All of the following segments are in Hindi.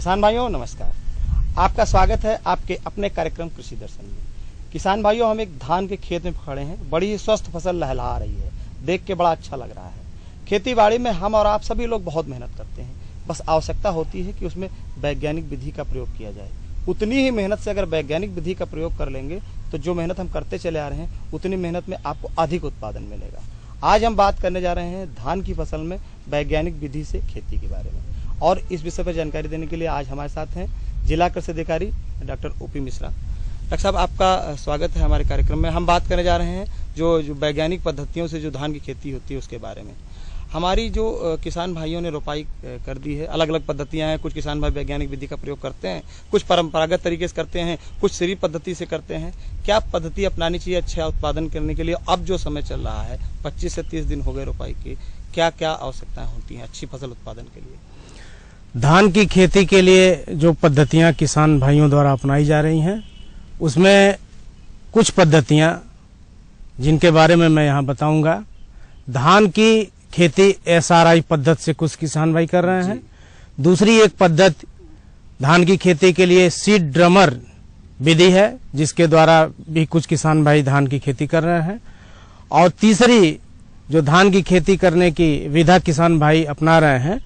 किसान भाइयों नमस्कार, आपका स्वागत है आपके अपने कार्यक्रम कृषि दर्शन में। किसान भाइयों, हम एक धान के खेत में खड़े हैं। बड़ी ही स्वस्थ फसल लहलहा रही है, देख के बड़ा अच्छा लग रहा है। खेती बाड़ी में हम और आप सभी लोग बहुत मेहनत करते हैं, बस आवश्यकता होती है कि उसमें वैज्ञानिक विधि का प्रयोग किया जाए। उतनी ही मेहनत से अगर वैज्ञानिक विधि का प्रयोग कर लेंगे तो जो मेहनत हम करते चले आ रहे हैं उतनी मेहनत में आपको अधिक उत्पादन मिलेगा। आज हम बात करने जा रहे हैं धान की फसल में वैज्ञानिक विधि से खेती के बारे में, और इस विषय पर जानकारी देने के लिए आज हमारे साथ हैं जिला कृषि अधिकारी डॉक्टर ओपी मिश्रा। डॉक्टर साहब, आपका स्वागत है हमारे कार्यक्रम में। हम बात करने जा रहे हैं जो वैज्ञानिक पद्धतियों से जो धान की खेती होती है उसके बारे में। हमारी जो किसान भाइयों ने रोपाई कर दी है, अलग अलग पद्धतियां हैं। कुछ किसान भाई वैज्ञानिक विधि का प्रयोग करते हैं, कुछ परंपरागत तरीके से करते हैं, कुछ श्री पद्धति से करते हैं। क्या पद्धति अपनानी चाहिए अच्छा उत्पादन करने के लिए? अब जो समय चल रहा है, 25 से 30 दिन हो गए रोपाई की, क्या क्या आवश्यकताएं होती हैं अच्छी फसल उत्पादन के लिए? धान की खेती के लिए जो पद्धतियां किसान भाइयों द्वारा अपनाई जा रही हैं, उसमें कुछ पद्धतियां जिनके बारे में मैं यहाँ बताऊंगा। धान की खेती SRI पद्धति से कुछ किसान भाई कर रहे हैं। दूसरी एक पद्धति धान की खेती के लिए सीड ड्रमर विधि है, जिसके द्वारा भी कुछ किसान भाई धान की खेती कर रहे हैं। और तीसरी जो धान की खेती करने की विधा किसान भाई अपना रहे हैं,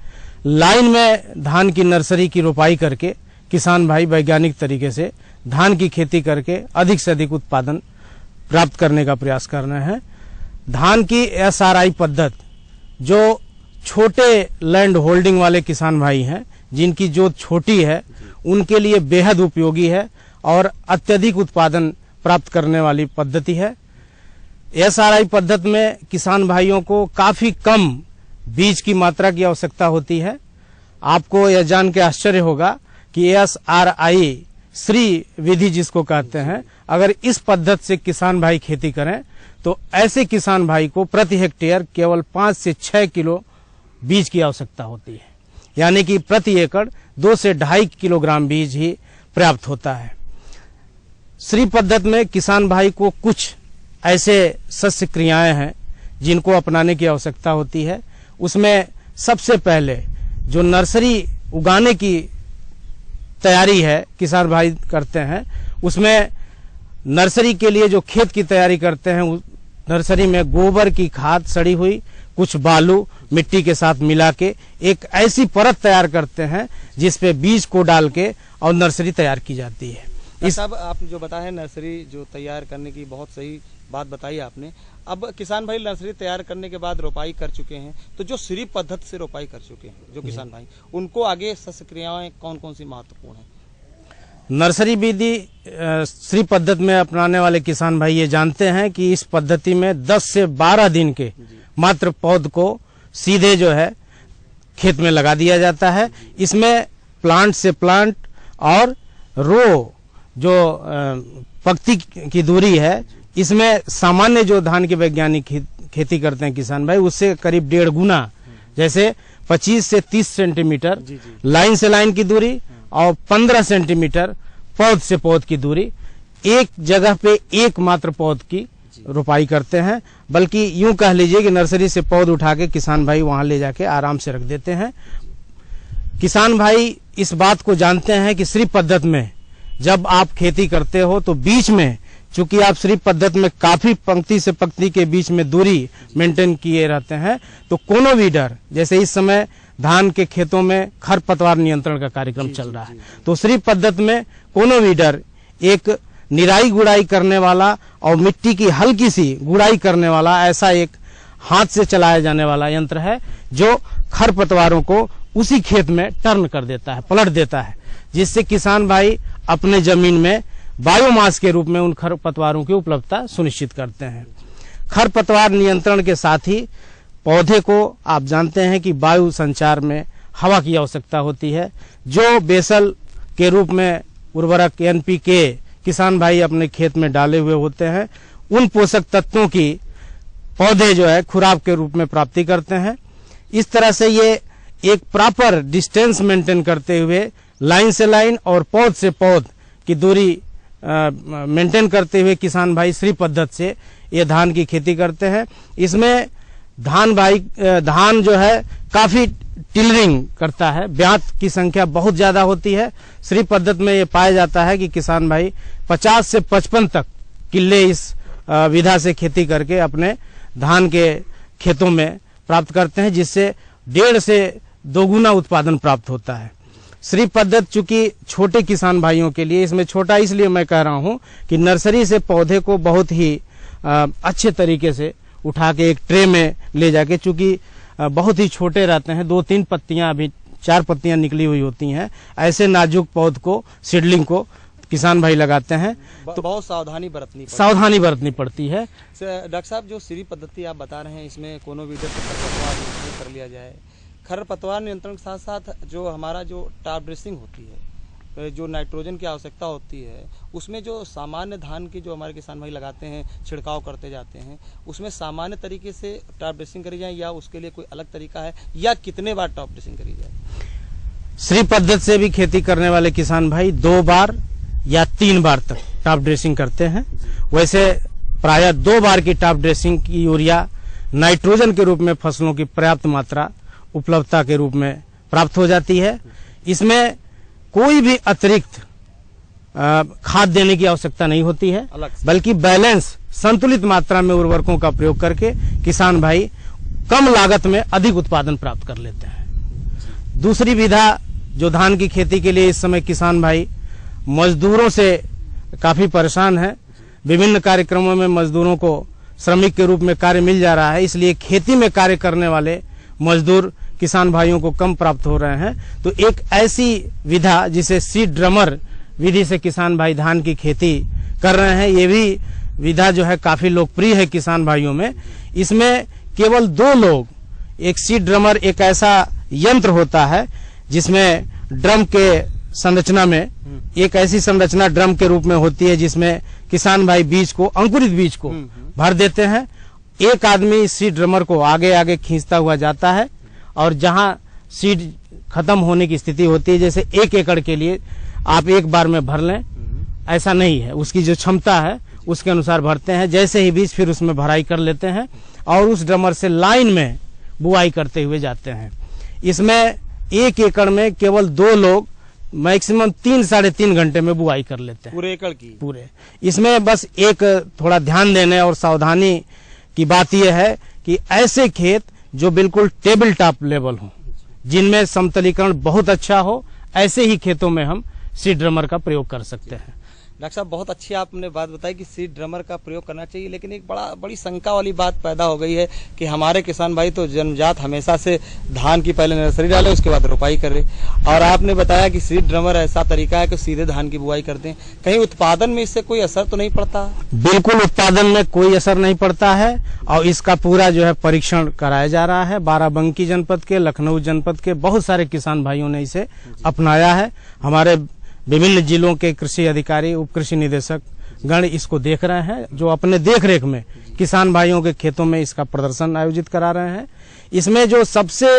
लाइन में धान की नर्सरी की रोपाई करके किसान भाई वैज्ञानिक तरीके से धान की खेती करके अधिक से अधिक उत्पादन प्राप्त करने का प्रयास कर रहे हैं। धान की SRI पद्धति जो छोटे लैंड होल्डिंग वाले किसान भाई हैं, जिनकी जोत छोटी है, उनके लिए बेहद उपयोगी है और अत्यधिक उत्पादन प्राप्त करने वाली पद्धति है। SRI पद्धति में किसान भाइयों को काफी कम बीज की मात्रा की आवश्यकता होती है। आपको यह जान के आश्चर्य होगा कि SRI श्री विधि जिसको कहते हैं, अगर इस पद्धति से किसान भाई खेती करें तो ऐसे किसान भाई को प्रति हेक्टेयर केवल 5 से 6 किलो बीज की आवश्यकता होती है, यानी कि प्रति एकड़ 2 से 2.5 किलोग्राम बीज ही पर्याप्त होता है। श्री पद्धति में किसान भाई को कुछ ऐसे शस्य क्रियाएं हैं जिनको अपनाने की आवश्यकता होती है। उसमें सबसे पहले जो नर्सरी उगाने की तैयारी है किसान भाई करते हैं, उसमें नर्सरी के लिए जो खेत की तैयारी करते हैं, नर्सरी में गोबर की खाद सड़ी हुई, कुछ बालू मिट्टी के साथ मिला के एक ऐसी परत तैयार करते हैं जिस पे बीज को डाल के और नर्सरी तैयार की जाती है। इस सब आप जो बताया नर्सरी जो तैयार करने की बहुत सही बात बताई आपने। अब किसान भाई नर्सरी तैयार करने के बाद रोपाई कर चुके हैं, तो जो श्री पद्धति से रोपाई कर चुके हैं जो किसान भाई, उनको आगे शस्य क्रियाएं कौन कौन सी महत्वपूर्ण है? नर्सरी विधि श्री पद्धति में अपनाने वाले किसान भाई ये जानते हैं कि इस पद्धति में 10 से 12 दिन के मात्र पौध को सीधे जो है खेत में लगा दिया जाता है। इसमें प्लांट से प्लांट और रो जो पंक्ति की दूरी है, इसमें सामान्य जो धान की वैज्ञानिक खेती करते हैं किसान भाई, उससे करीब 1.5 गुना, जैसे 25 से 30 सेंटीमीटर लाइन से लाइन की दूरी और 15 सेंटीमीटर पौध से पौध की दूरी, एक जगह पे एक मात्र पौध की रोपाई करते हैं। बल्कि यूं कह लीजिए कि नर्सरी से पौध उठा के किसान भाई वहां ले जाके आराम से रख देते हैं। किसान भाई इस बात को जानते हैं कि श्री पद्धति में जब आप खेती करते हो तो बीच में, चूंकि आप श्री पद्धति में काफी पंक्ति से पंक्ति के बीच में दूरी मेंटेन किए रहते हैं, तो कोनो वीडर, जैसे इस समय धान के खेतों में खरपतवार नियंत्रण का कार्यक्रम चल रहा है, तो श्री पद्धति में कोनो वीडर एक निराई गुड़ाई करने वाला और मिट्टी की हल्की सी गुड़ाई करने वाला ऐसा एक हाथ से चलाया जाने वाला यंत्र है, जो खरपतवारों को उसी खेत में टर्न कर देता है, पलट देता है, जिससे किसान भाई अपने जमीन में बायोमास के रूप में उन खरपतवारों की उपलब्धता सुनिश्चित करते हैं। खरपतवार नियंत्रण के साथ ही पौधे को आप जानते हैं कि वायु संचार में हवा की आवश्यकता होती है। जो बेसल के रूप में उर्वरक NPK किसान भाई अपने खेत में डाले हुए होते हैं, उन पोषक तत्वों की पौधे जो है खुराक के रूप में प्राप्ति करते हैं। इस तरह से ये एक प्रॉपर डिस्टेंस मेंटेन करते हुए लाइन से लाइन और पौध से पौध की दूरी मेंटेन करते हुए किसान भाई श्री पद्धति से ये धान की खेती करते हैं। इसमें धान जो है काफी टिलरिंग करता है, ब्यात की संख्या बहुत ज्यादा होती है। श्री पद्धत में ये पाया जाता है कि किसान भाई 50 से 55 तक किल्ले इस विधा से खेती करके अपने धान के खेतों में प्राप्त करते हैं, जिससे 1.5 से 2 गुना उत्पादन प्राप्त होता है। श्री पद्धत चूंकि छोटे किसान भाइयों के लिए, इसमें छोटा इसलिए मैं कह रहा हूं कि नर्सरी से पौधे को बहुत ही अच्छे तरीके से उठा के एक ट्रे में ले जाके, चूंकि बहुत ही छोटे रहते हैं, 2-3 पत्तियां, अभी 4 पत्तियां निकली हुई होती हैं, ऐसे नाजुक पौध को, सीडलिंग को किसान भाई लगाते हैं तो बहुत सावधानी बरतनी पड़ती है। डॉक्टर साहब, जो श्री पद्धति आप बता रहे हैं, इसमें कोनो वीडियो से खरपतवार नियंत्रण कर लिया जाए। खरपतवार नियंत्रण के साथ साथ जो हमारा जो टॉप ड्रेसिंग होती है, जो नाइट्रोजन की आवश्यकता होती है, उसमें जो सामान्य धान की जो हमारे किसान भाई लगाते हैं, छिड़काव करते जाते हैं, उसमें सामान्य तरीके से टॉप ड्रेसिंग करी जाए या उसके लिए कोई अलग तरीका है, या कितने बार टॉप ड्रेसिंग करी जाए? श्री पद्धत से भी खेती करने वाले किसान भाई 2 बार या 3 बार तक टॉप ड्रेसिंग करते हैं। वैसे प्रायः 2 बार की टॉप ड्रेसिंग की यूरिया नाइट्रोजन के रूप में फसलों की पर्याप्त मात्रा उपलब्धता के रूप में प्राप्त हो जाती है। इसमें कोई भी अतिरिक्त खाद देने की आवश्यकता नहीं होती है, बल्कि बैलेंस, संतुलित मात्रा में उर्वरकों का प्रयोग करके किसान भाई कम लागत में अधिक उत्पादन प्राप्त कर लेते हैं। दूसरी विधा जो धान की खेती के लिए इस समय किसान भाई मजदूरों से काफी परेशान है, विभिन्न कार्यक्रमों में मजदूरों को श्रमिक के रूप में कार्य मिल जा रहा है, इसलिए खेती में कार्य करने वाले मजदूर किसान भाइयों को कम प्राप्त हो रहे हैं। तो एक ऐसी विधा जिसे सीड ड्रमर विधि से किसान भाई धान की खेती कर रहे हैं, ये भी विधा जो है काफी लोकप्रिय है किसान भाइयों में। इसमें केवल 2 लोग, एक सीड ड्रमर एक ऐसा यंत्र होता है जिसमें ड्रम के संरचना में एक ऐसी संरचना ड्रम के रूप में होती है जिसमें किसान भाई बीज को, अंकुरित बीज को भर देते हैं। एक आदमी सीड ड्रमर को आगे आगे खींचता हुआ जाता है और जहां सीड खत्म होने की स्थिति होती है, जैसे 1 एकड़ के लिए आप एक बार में भर लें, ऐसा नहीं है, उसकी जो क्षमता है उसके अनुसार भरते हैं। जैसे ही बीज फिर उसमें भराई कर लेते हैं और उस ड्रमर से लाइन में बुआई करते हुए जाते हैं। इसमें 1 एकड़ में केवल 2 लोग मैक्सिमम 3-3.5 घंटे में बुआई कर लेते हैं, पूरे एकड़ की। पूरे इसमें बस एक थोड़ा ध्यान देने और सावधानी की बात यह है कि ऐसे खेत जो बिल्कुल टेबल टॉप लेवल हो, जिनमें समतलीकरण बहुत अच्छा हो, ऐसे ही खेतों में हम सीड ड्रमर का प्रयोग कर सकते हैं। डॉक्टर साहब, बहुत अच्छी आपने बात बताई कि सीड ड्रमर का प्रयोग करना चाहिए, लेकिन एक बड़ी शंका वाली बात पैदा हो गई है कि हमारे किसान भाई तो जन्मजात हमेशा से धान की पहले नर्सरी डाले, उसके बाद रोपाई करे, और आपने बताया कि सीड ड्रमर ऐसा तरीका है कि सीधे धान की बुआई करते हैं। कहीं उत्पादन में इससे कोई असर तो नहीं पड़ता? बिल्कुल उत्पादन में कोई असर नहीं पड़ता है और इसका पूरा जो है परीक्षण कराया जा रहा है। बाराबंकी जनपद के, लखनऊ जनपद के बहुत सारे किसान भाइयों ने इसे अपनाया है। हमारे विभिन्न जिलों के कृषि अधिकारी, उप कृषि निदेशक गण इसको देख रहे हैं, जो अपने देखरेख में किसान भाइयों के खेतों में इसका प्रदर्शन आयोजित करा रहे हैं। इसमें जो सबसे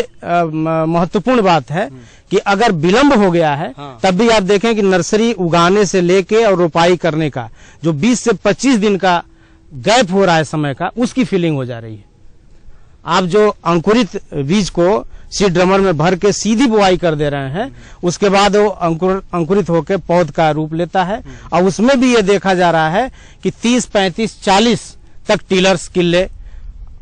महत्वपूर्ण बात है कि अगर विलंब हो गया है, तब भी आप देखें कि नर्सरी उगाने से लेके और रोपाई करने का जो 20 से 25 दिन का गैप हो रहा है समय का, उसकी फीलिंग हो जा रही है। आप जो अंकुरित बीज को सीड ड्रमर में भर के सीधी बुआई कर दे रहे हैं, उसके बाद वो अंकुरित होकर पौध का रूप लेता है और उसमें भी ये देखा जा रहा है कि 30, 35, 40 तक टिलर्स किल्ले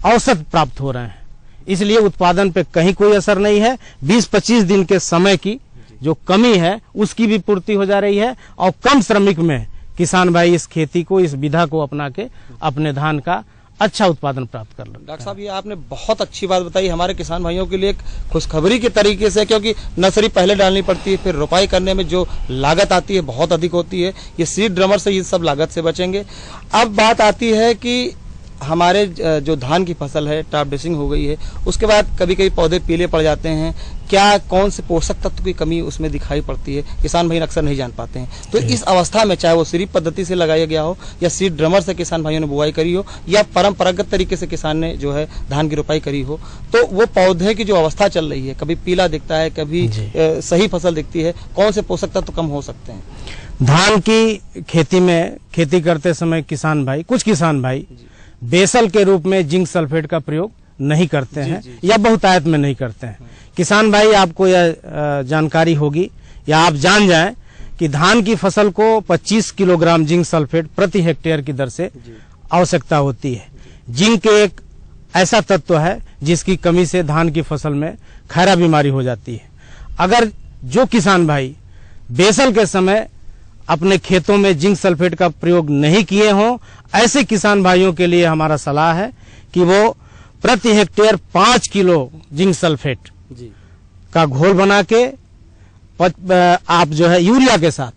औसत प्राप्त हो रहे हैं। इसलिए उत्पादन पे कहीं कोई असर नहीं है। 20-25 दिन के समय की जो कमी है उसकी भी पूर्ति हो जा रही है और कम श्रमिक में किसान भाई इस खेती को, इस विधा को अपना के अपने धान का अच्छा उत्पादन प्राप्त कर लो। डॉक्टर साहब, ये आपने बहुत अच्छी बात बताई हमारे किसान भाइयों के लिए, एक खुशखबरी के तरीके से, क्योंकि नर्सरी पहले डालनी पड़ती है, फिर रोपाई करने में जो लागत आती है बहुत अधिक होती है। ये सीड ड्रमर से ये सब लागत से बचेंगे। अब बात आती है कि हमारे जो धान की फसल है, टॉप ड्रेसिंग हो गई है, उसके बाद कभी कभी पौधे पीले पड़ जाते हैं, क्या कौन से पोषक तत्व की कमी उसमें दिखाई पड़ती है, किसान भाई अक्सर नहीं जान पाते हैं। तो इस अवस्था में चाहे वो सीरी पद्धति से लगाया गया हो या सीड ड्रमर से किसान भाइयों ने बुआई करी हो या परंपरागत तरीके से किसान ने जो है धान की रोपाई करी हो, तो वो पौधे की जो अवस्था चल रही है, कभी पीला दिखता है, कभी सही फसल दिखती है, कौन से पोषक तत्व कम हो सकते हैं? धान की खेती में खेती करते समय कुछ किसान भाई बेसल के रूप में जिंक सल्फेट का प्रयोग नहीं करते हैं या बहुतायत में नहीं करते हैं। किसान भाई, आपको यह जानकारी होगी या आप जान जाएं कि धान की फसल को 25 किलोग्राम जिंक सल्फेट प्रति हेक्टेयर की दर से आवश्यकता होती है। जिंक एक ऐसा तत्व है जिसकी कमी से धान की फसल में खैरा बीमारी हो जाती है। अगर जो किसान भाई बेसल के समय अपने खेतों में जिंक सल्फेट का प्रयोग नहीं किए हों, ऐसे किसान भाइयों के लिए हमारा सलाह है कि वो प्रति हेक्टेयर 5 किलो जिंक सल्फेट का घोल बना के आप जो है यूरिया के साथ,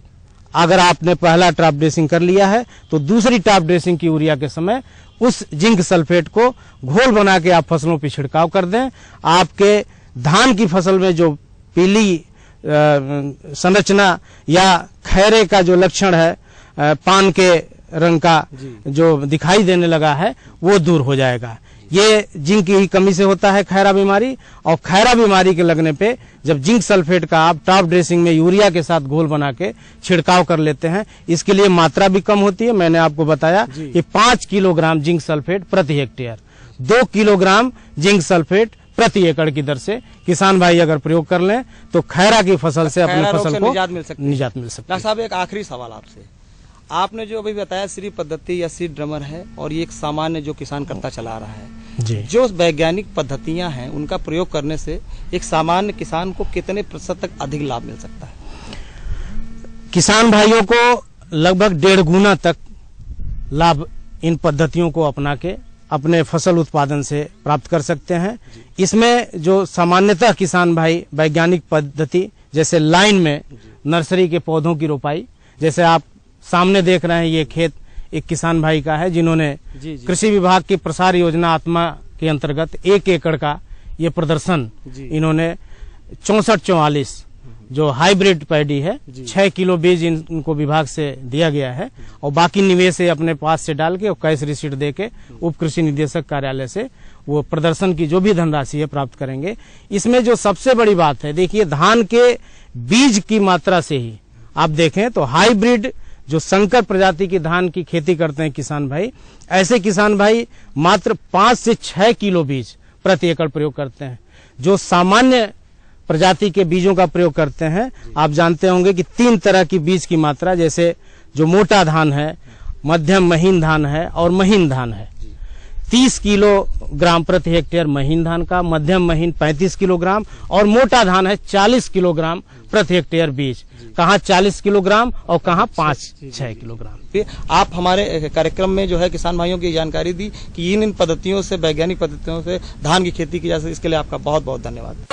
अगर आपने पहला टॉप ड्रेसिंग कर लिया है तो दूसरी टॉप ड्रेसिंग की यूरिया के समय उस जिंक सल्फेट को घोल बना के आप फसलों पर छिड़काव कर दें। आपके धान की फसल में जो पीली संरचना या खैरे का जो लक्षण है, पान के रंग का जो दिखाई देने लगा है, वो दूर हो जाएगा। ये जिंक की कमी से होता है खैरा बीमारी, और खैरा बीमारी के लगने पे जब जिंक सल्फेट का आप टॉप ड्रेसिंग में यूरिया के साथ घोल बना के छिड़काव कर लेते हैं, इसके लिए मात्रा भी कम होती है। मैंने आपको बताया कि 5 किलोग्राम जिंक सल्फेट प्रति हेक्टेयर, 2 किलोग्राम जिंक सल्फेट प्रति एकड़ की दर से किसान भाई अगर प्रयोग कर लें तो खैरा की फसल से अपनी फसल को निजात मिल सकती है। डॉक्टर साहब, एक आखिरी सवाल आपसे, आपने जो अभी बताया सीड पद्धति या सीड ड्रमर है, और ये एक सामान्य जो किसान करता चला रहा है जी। जो वैज्ञानिक पद्धतियां हैं उनका प्रयोग करने से एक सामान्य किसान को कितने प्रतिशत तक अधिक लाभ मिल सकता है? किसान भाइयों को लगभग 1.5 गुना तक लाभ इन पद्धतियों को अपना के अपने फसल उत्पादन से प्राप्त कर सकते हैं। इसमें जो सामान्यतः किसान भाई वैज्ञानिक पद्धति, जैसे लाइन में नर्सरी के पौधों की रोपाई, जैसे आप सामने देख रहे हैं, ये खेत एक किसान भाई का है जिन्होंने कृषि विभाग की प्रसार योजना आत्मा के अंतर्गत 1 एकड़ का ये प्रदर्शन इन्होंने 64-44 जो हाइब्रिड पैडी है 6 किलो बीज इनको विभाग से दिया गया है, और बाकी निवेश अपने पास से डाल के और कैश रिसीट दे के उप कृषि निदेशक कार्यालय से वो प्रदर्शन की जो भी धनराशि है प्राप्त करेंगे। इसमें जो सबसे बड़ी बात है, देखिए धान के बीज की मात्रा से ही आप देखें तो हाइब्रिड जो संकर प्रजाति की धान की खेती करते हैं किसान भाई, ऐसे किसान भाई मात्र 5 से 6 किलो बीज प्रति एकड़ प्रयोग करते हैं। जो सामान्य प्रजाति के बीजों का प्रयोग करते हैं, आप जानते होंगे कि 3 तरह की बीज की मात्रा, जैसे जो मोटा धान है, मध्यम महीन धान है और महीन धान है। 30 किलोग्राम प्रति हेक्टेयर महीन धान का, मध्यम महीन 35 किलोग्राम और मोटा धान है 40 किलोग्राम प्रति हेक्टेयर बीज। कहाँ 40 किलोग्राम और कहाँ 5-6 किलोग्राम। आप हमारे कार्यक्रम में जो है किसान भाइयों की जानकारी दी कि इन पद्धतियों से, वैज्ञानिक पद्धतियों से धान की खेती की जा सकती, इसके लिए आपका बहुत बहुत धन्यवाद।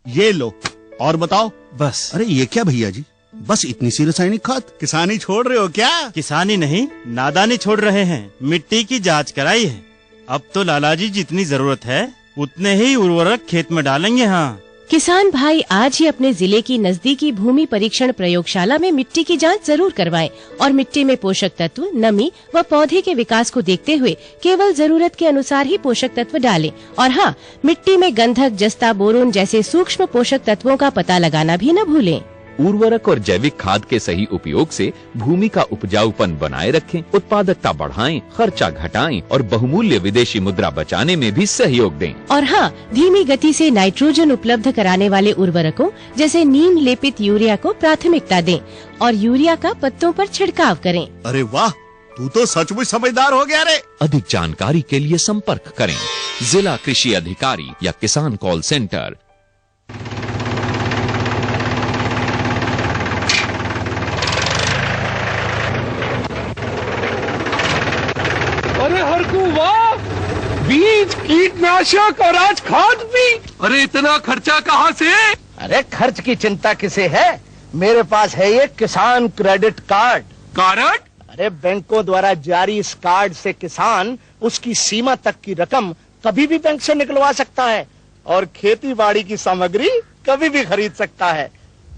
ये लो, और बताओ। बस। अरे ये क्या भैया जी, बस इतनी सी रासायनिक खाद? किसानी छोड़ रहे हो क्या? किसानी नहीं, नादानी छोड़ रहे हैं। मिट्टी की जांच कराई है। अब तो लालाजी जितनी जरूरत है उतने ही उर्वरक खेत में डालेंगे। हाँ, किसान भाई आज ही अपने जिले की नजदीकी भूमि परीक्षण प्रयोगशाला में मिट्टी की जांच जरूर करवाएं और मिट्टी में पोषक तत्व, नमी व पौधे के विकास को देखते हुए केवल जरूरत के अनुसार ही पोषक तत्व डालें। और हाँ, मिट्टी में गंधक, जस्ता, बोरोन जैसे सूक्ष्म पोषक तत्वों का पता लगाना भी न भूलें। उर्वरक और जैविक खाद के सही उपयोग से भूमि का उपजाऊपन बनाए रखें, उत्पादकता बढ़ाएं, खर्चा घटाएं और बहुमूल्य विदेशी मुद्रा बचाने में भी सहयोग दें। और हाँ, धीमी गति से नाइट्रोजन उपलब्ध कराने वाले उर्वरकों जैसे नीम लेपित यूरिया को प्राथमिकता दें और यूरिया का पत्तों पर छिड़काव करें। अरे वाह, तू तो सचमुच समझदार हो गया रे। अधिक जानकारी के लिए संपर्क करें जिला कृषि अधिकारी या किसान कॉल सेंटर। अरे हरकू वाह, बीज, कीटनाशक और आज खाद भी। अरे इतना खर्चा कहाँ से? अरे खर्च की चिंता किसे है, मेरे पास है ये किसान क्रेडिट कार्ड। कार्ड? अरे बैंकों द्वारा जारी इस कार्ड से किसान उसकी सीमा तक की रकम कभी भी बैंक से निकलवा सकता है और खेती बाड़ी की सामग्री कभी भी खरीद सकता है।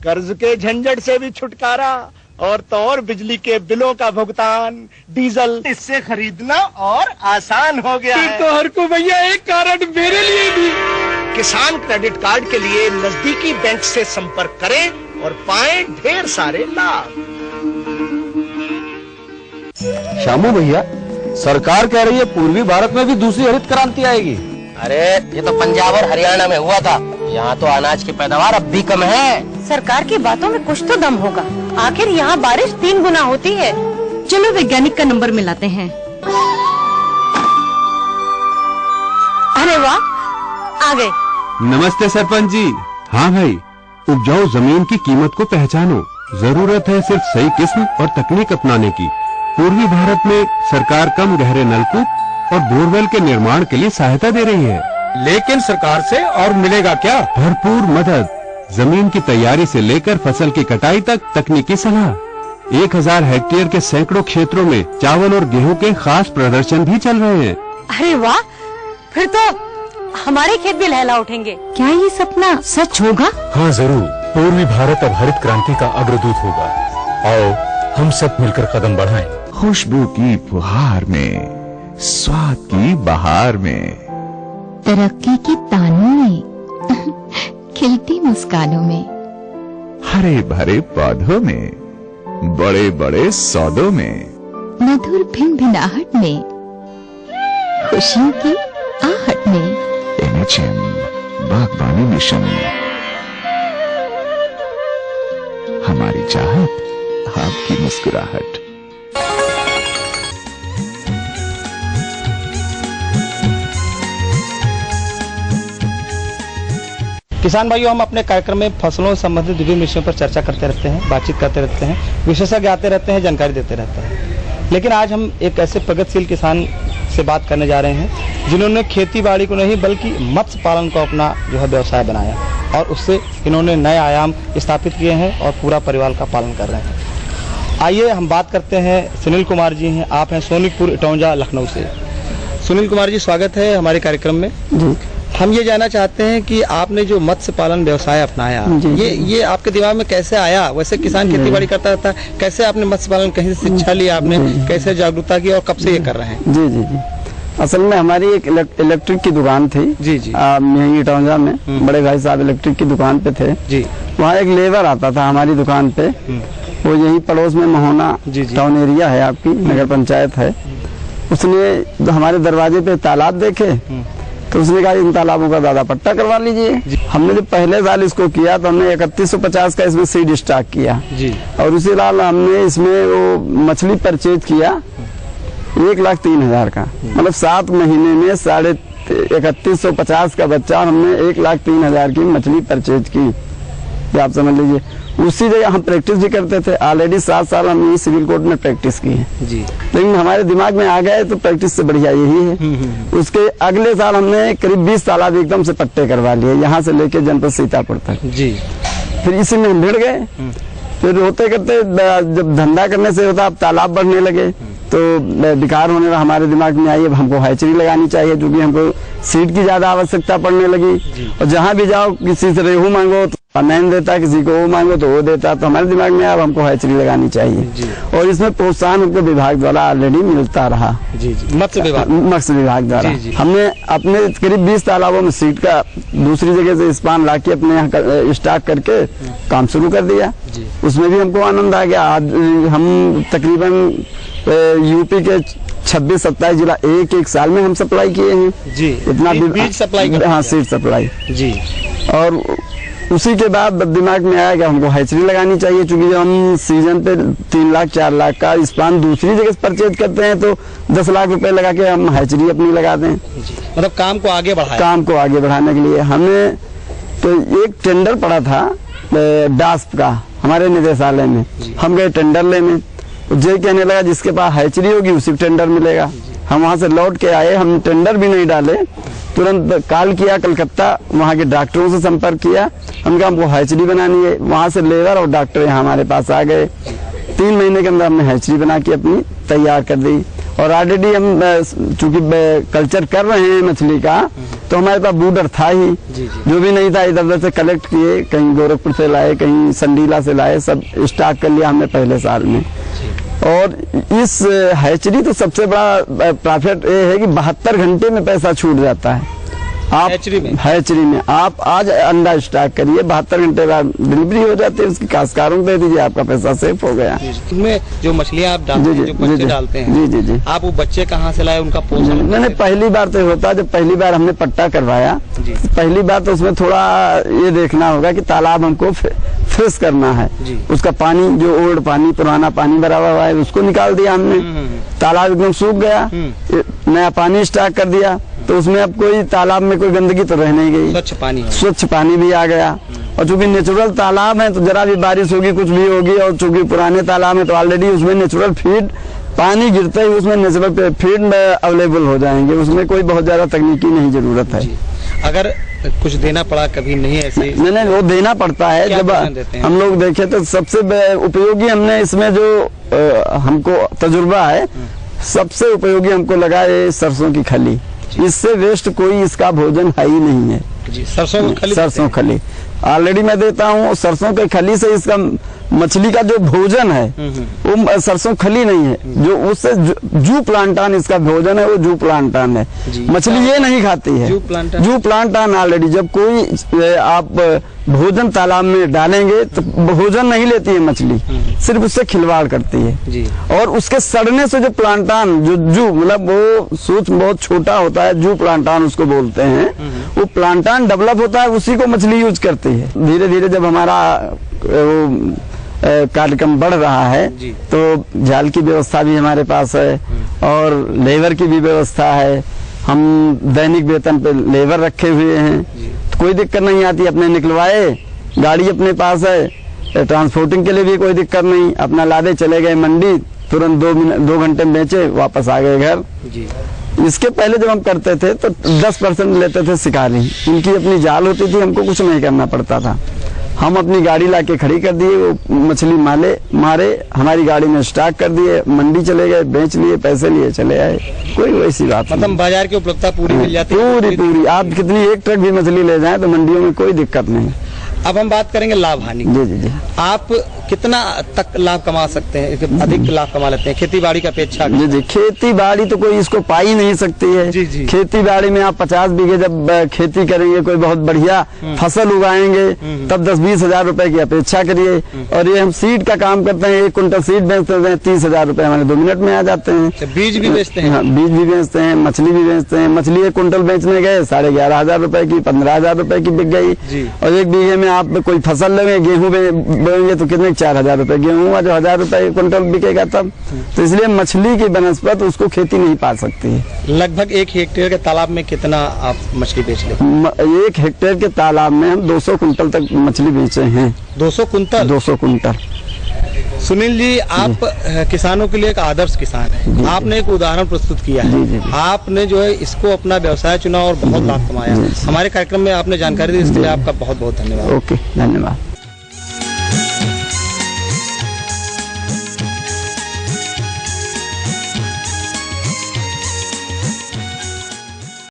कर्ज के झंझट से भी छुटकारा, और तो और बिजली के बिलों का भुगतान, डीजल इससे खरीदना और आसान हो गया है। तो हर को भैया एक कार्ड मेरे लिए भी। किसान क्रेडिट कार्ड के लिए नजदीकी बैंक से संपर्क करें और पाएं ढेर सारे लाभ। शामू भैया, सरकार कह रही है पूर्वी भारत में भी दूसरी हरित क्रांति आएगी। अरे ये तो पंजाब और हरियाणा में हुआ था, यहाँ तो अनाज की पैदावार अब भी कम है। सरकार की बातों में कुछ तो दम होगा, आखिर यहाँ बारिश 3 गुना होती है। चलो वैज्ञानिक का नंबर मिलाते हैं। अरे वाह, आ गए। नमस्ते सरपंच जी। हाँ भाई, उपजाऊ जमीन की कीमत को पहचानो। जरूरत है सिर्फ सही किस्म और तकनीक अपनाने की। पूर्वी भारत में सरकार कम गहरे नलकूप और बोरवेल के निर्माण के लिए सहायता दे रही है। लेकिन सरकार से और मिलेगा क्या? भरपूर मदद, जमीन की तैयारी से लेकर फसल की कटाई तक तकनीकी सलाह। 1000 हेक्टेयर के सैकड़ों क्षेत्रों में चावल और गेहूं के खास प्रदर्शन भी चल रहे हैं। अरे वाह, फिर तो हमारे खेत भी लहला उठेंगे। क्या ये सपना सच होगा? हाँ जरूर, पूर्वी भारत अब हरित क्रांति का अग्रदूत होगा। आओ हम सब मिलकर कदम बढ़ाएं। खुशबू की फुहार में, स्वाद की बहार में, तरक्की की तानों में, खिलती मुस्कानों में, हरे भरे पौधों में, बड़े बड़े सौदों में, मधुर भिनभिनाहट में, खुशियों की आहट में। NHM बागबानी मिशन, हमारी चाहत, आपकी मुस्कुराहट। किसान भाइयों, हम अपने कार्यक्रम में फसलों से संबंधित विभिन्न विषयों पर चर्चा करते रहते हैं, बातचीत करते रहते हैं, विशेषज्ञ आते रहते हैं, जानकारी देते रहते हैं। लेकिन आज हम एक ऐसे प्रगतिशील किसान से बात करने जा रहे हैं जिन्होंने खेती बाड़ी को नहीं बल्कि मत्स्य पालन को अपना जो है व्यवसाय बनाया और उससे इन्होंने नए आयाम स्थापित किए हैं और पूरा परिवार का पालन कर रहे हैं। आइए हम बात करते हैं। सुनील कुमार जी हैं, आप हैं सोनिकपुर इटौंजा लखनऊ से। सुनील कुमार जी, स्वागत है हमारे कार्यक्रम में जी। हम ये जानना चाहते हैं कि आपने जो मत्स्य पालन व्यवसाय अपनाया, ये आपके दिमाग में कैसे आया? वैसे किसान खेती बाड़ी करता रहता है, कैसे आपने मत्स्य पालन कहीं से शिक्षा ली आपने, कैसे जागरूकता की और कब से ये कर रहे हैं? जी जी जी, असल में हमारी एक इलेक्ट्रिक की दुकान थी जी जी यहीं इटौंजा में। बड़े भाई साहब इलेक्ट्रिक की दुकान पे थे जी। वहाँ एक लेबर आता था हमारी दुकान पे, वो यही पड़ोस में महोना टाउन एरिया है, आपकी नगर पंचायत है। उसने हमारे दरवाजे पे तालाब देखे तो उसने कहा इन तालाबों का दादा पट्टा करवा लीजिए। हमने जब पहले साल इसको किया तो हमने 3150 का इसमें सीड स्टॉक किया जी। और उसी साल हमने इसमें वो मछली परचेज किया 1,03,000 का, मतलब 7 महीने में 3150 का बच्चा, हमने 1,03,000 की मछली परचेज की। आप समझ लीजिए, उसी जगह हम प्रैक्टिस भी करते थे। ऑलरेडी 7 साल हमने सिविल कोर्ट में प्रैक्टिस की है जी। लेकिन हमारे दिमाग में आ गए तो प्रैक्टिस से बढ़िया यही है। उसके अगले साल हमने करीब 20 तालाब एकदम से पट्टे करवा लिए, यहाँ से लेके जनपद सीतापुर तक जी। फिर इसी में हम भिड़ गए। फिर होते करते जब धंधा करने से होता, अब तालाब बढ़ने लगे तो विकार होने लगा। हमारे दिमाग में आई अब हमको हैचरी लगानी चाहिए, क्योंकि हमको सीड की ज्यादा आवश्यकता पड़ने लगी। और जहाँ भी जाओ किसी से रेहू मांगो तो नहीं देता, किसी को वो मांगो तो वो देता। तो हमारे दिमाग में अब हमको हैचरी लगानी चाहिए और इसमें प्रोत्साहन हमको विभाग द्वारा ऑलरेडी मिलता रहा जी जी। मत्स्य विभाग द्वारा हमने अपने करीब 20 तालाबों में सीड का दूसरी जगह से स्पान ला के अपने यहाँ स्टॉक करके काम शुरू कर दिया। उसमें भी हमको आनंद आ गया। आज हम तकरीबन यूपी के 26-27 जिला एक साल में हम सप्लाई किए हैं जी। इतना बीज सप्लाई, हाँ सीड सप्लाई जी। और उसी के बाद दिमाग में आया कि हमको हैचरी लगानी चाहिए, क्योंकि जब हम सीजन पे 3 लाख 4 लाख का स्पान दूसरी जगह से परचेज करते हैं तो 10 लाख रुपए लगा के हम हैचरी अपनी लगा दें। मतलब काम को आगे बढ़ाने के लिए हमने तो एक टेंडर पड़ा था डास्प का हमारे निदेशालय में। हम गए टेंडर लेने, जो कहने लगा जिसके पास हैचरी होगी उसी टेंडर मिलेगा। हम वहाँ से लौट के आए, हम टेंडर भी नहीं डाले, तुरंत कॉल किया कलकत्ता, वहाँ के डॉक्टरों से संपर्क किया। हमको हमको हैचरी बनानी है। वहाँ से लेबर और डॉक्टर यहाँ हमारे पास आ गए। 3 महीने के अंदर हमने हैचरी बना के अपनी तैयार कर दी। और ऑलरेडी हम चूंकि कल्चर कर रहे हैं मछली का, तो हमारे पास बूडर था ही, जो भी नहीं था इधर उधर से कलेक्ट किए, कहीं गोरखपुर से लाए, कहीं संडीला से लाए, सब स्टॉक कर लिया हमने पहले साल में। और इस हैचरी तो सबसे बड़ा प्रॉफिट ये है कि 72 घंटे में पैसा छूट जाता है। आप हैचरी में आप आज अंडा स्टॉक करिए, 72 घंटे बाद डिलीवरी हो जाती है, उसकी काश्तकारों को दे दीजिए, आपका पैसा सेफ हो गया। उसमें जो मछलियाँ आप डालते हैं, जो बच्चे डालते हैं, जी जी जी, आप वो बच्चे कहाँ से लाए, उनका पोषण? नहीं, पहली बार तो होता है, जब पहली बार हमने पट्टा करवाया, पहली बार तो उसमें थोड़ा ये देखना होगा कि तालाब हमको फ्रेश करना है, उसका पानी जो ओल्ड पानी पुराना पानी भरा हुआ है उसको निकाल दिया हमने, तालाब एकदम सूख गया, नया पानी स्टॉक कर दिया, तो उसमें अब कोई तालाब में कोई गंदगी तो रह नहीं गई, स्वच्छ पानी भी आ गया। और चूंकि नेचुरल तालाब है तो जरा भी बारिश होगी कुछ भी होगी, और चूंकि पुराने तालाब है तो ऑलरेडी उसमें नेचुरल फीड पानी गिरते ही उसमें नेचुरल फीड अवेलेबल हो जाएंगे, उसमें कोई बहुत ज्यादा तकनीकी नहीं जरूरत है। अगर कुछ देना पड़ा कभी नहीं ऐसे? नहीं, वो देना पड़ता है। जब हम लोग देखे तो सबसे उपयोगी हमने इसमें जो हमको तजुर्बा है, सबसे उपयोगी हमको लगा ये सरसों की खली। इससे वेस्ट कोई इसका भोजन है ही नहीं है। सरसों खली ऑलरेडी मैं देता हूँ, सरसों के खली से इसका मछली का जो भोजन है वो सरसों खली नहीं है, जो उससे जू प्लांटान इसका भोजन है, वो जू प्लांटान है। मछली ये नहीं खाती है जू प्लांटान। ऑलरेडी जब कोई आप भोजन तालाब में डालेंगे तो भोजन नहीं लेती है मछली, सिर्फ उससे खिलवाड़ करती है। और उसके सड़ने से जो प्लांटान जो जू मतलब वो सूक्ष्म बहुत छोटा होता है, जू प्लांटान उसको बोलते हैं, वो प्लांटान डेवलप होता है, उसी को मछली यूज करती है। धीरे धीरे जब हमारा कार्यक्रम बढ़ रहा है तो जाल की व्यवस्था भी हमारे पास है और लेबर की भी व्यवस्था है। हम दैनिक वेतन पे लेबर रखे हुए हैं, तो कोई दिक्कत नहीं आती, अपने निकलवाए, गाड़ी अपने पास है, ट्रांसपोर्टिंग के लिए भी कोई दिक्कत नहीं, अपना लादे चले गए मंडी, तुरंत 2 घंटे में बेचे वापस आ गए घर। इसके पहले जब हम करते थे तो 10% लेते थे शिकारी, उनकी अपनी जाल होती थी, हमको कुछ नहीं करना पड़ता था, हम अपनी गाड़ी लाके खड़ी कर दिए, वो मछली मारे हमारी गाड़ी में स्टॉक कर दिए, मंडी चले गए, बेच लिए, पैसे लिए चले आए, कोई वैसी बात नहीं। मतलब बाजार की उपलब्धता पूरी मिल जाती है? पूरी। आप कितनी एक ट्रक भी मछली ले जाएं तो मंडियों में कोई दिक्कत नहीं। अब हम बात करेंगे लाभ हानि। जी। आप कितना तक लाभ कमा सकते हैं, अधिक लाभ कमा लेते हैं खेती बाड़ी का अपेक्षा? जी, खेती बाड़ी तो कोई इसको पा ही नहीं सकती है। खेती बाड़ी में आप 50 बीघे जब खेती करेंगे, कोई बहुत बढ़िया फसल उगाएंगे, तब 10-20 हजार रुपए की अपेक्षा करिए। और ये हम सीड का काम करते हैं, 1 कुंटल सीड बेचते हैं, 30,000 रुपए हमारे 2 मिनट में आ जाते हैं। बीज भी बेचते हैं? हाँ, बीज भी बेचते हैं, मछली भी बेचते हैं। मछली 1 कुंटल बेचने गए 11,500 रुपए की, 15,000 रुपए की बिक गई। और 1 बीघे में आप कोई फसल लेंगे, गेहूं बोएंगे तो कितने 4,000 रुपए गेहूं हुआ, जो 1,000 रुपए क्विंटल बिकेगा तब। तो इसलिए मछली की बनस्पत उसको खेती नहीं पा सकती है। लगभग 1 हेक्टेयर के तालाब में कितना आप मछली बेच लेते? 1 हेक्टेयर के तालाब में हम 200 कुंटल तक मछली बेचे हैं। 200 कुंटल? 200 कुंटल। सुनील जी, आप किसानों के लिए एक आदर्श किसान है, आपने एक उदाहरण प्रस्तुत किया है, आपने जो है इसको अपना व्यवसाय चुना और बहुत लाभ कमाया। हमारे कार्यक्रम में आपने जानकारी दी, इसके लिए आपका बहुत बहुत धन्यवाद। ओके, धन्यवाद।